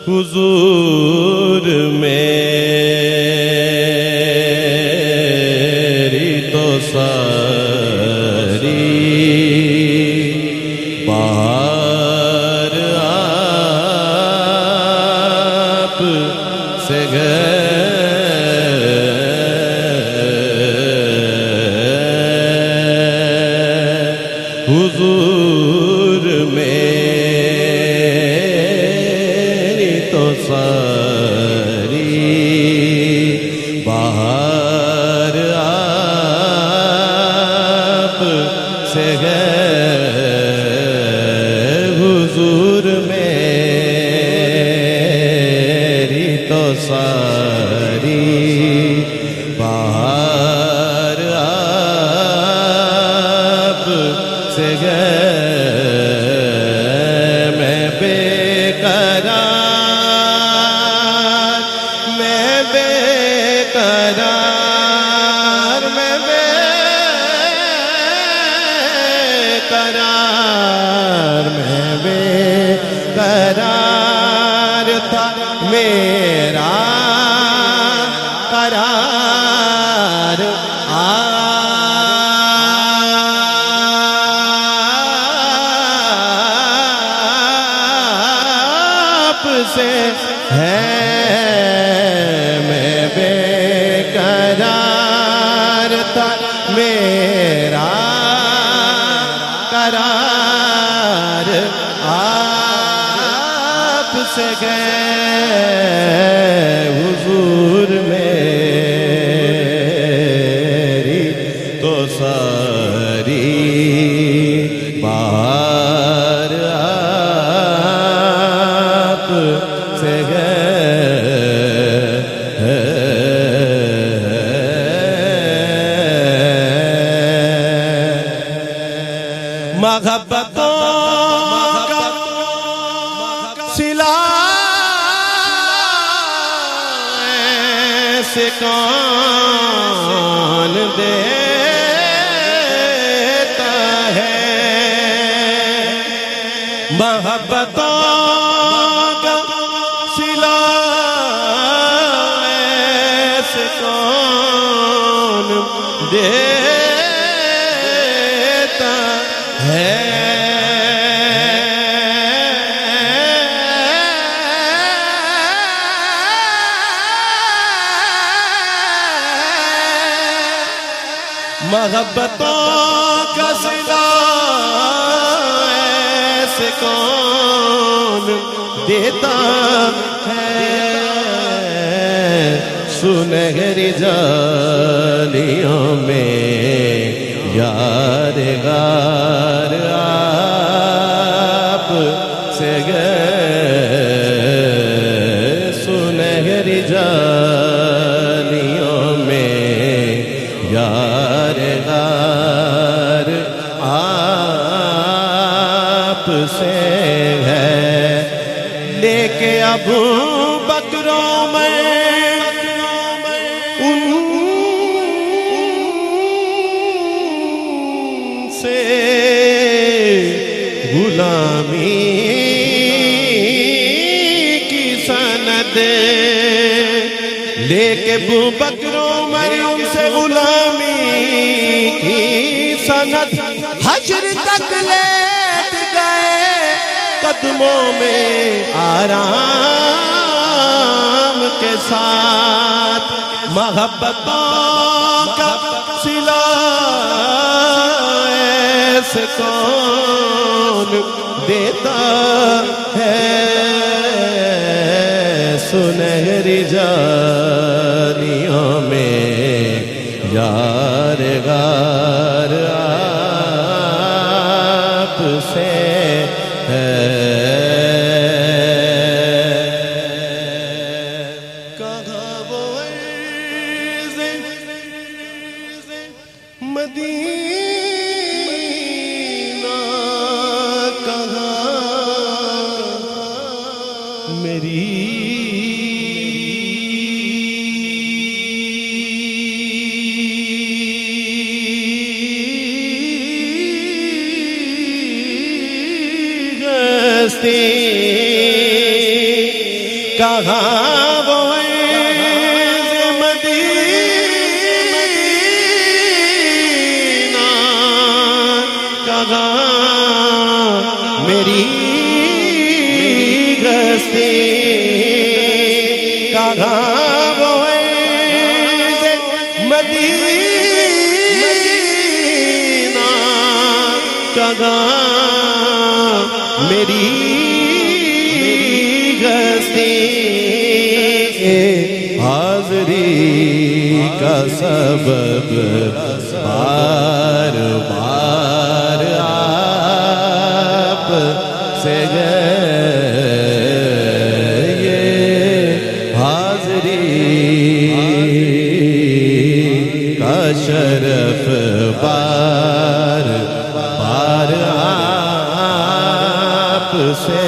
حضور میری تو ساری بہار آپ سے گئے حضور میری تو ساری بہار آپ سے گئے حضور میری تو ساری بہار آپ سے گئے میں بے قرار میں بے قرار میں بے قرار میں بے قرار تھا میرا قرار آپ سے ہے میں بے قرار تھا میرا قرار آپ سے گئے حضور میری تو ساری بہار آپ سے گئے محبتوں کا صلہ ایسے کون دیتا ہے محبتوں کا صلہ ایسے کون دیتا ہے محبتوں کا صلہ ایسے کون دیتا ہے سنہری جالیوں میں یادگار آپ سے گئے سنہری جالیوں میں یادگار آپ سے ہے لے کے ابو بکروں میں ان سے غلامی کی سند لے کے ابو بکروں میں ان سے غلامی کی سند حشر تک لیٹ گئے قدموں میں آرام کے ساتھ محبتوں کا صلہ ایسے کون دیتا ہے سنہری جالیوں میں یادگار آپ سے ہے کہاں وہ عرض مدینہ کہاں میری کہاں وہ عز مدینہ، کہاں میری گستی، کہاں وہ عز مدینہ، کہاں میری گستی، حاضری کا سبب بار بار آپ سے گئے، حاضری کا شرف بار بار آپ سے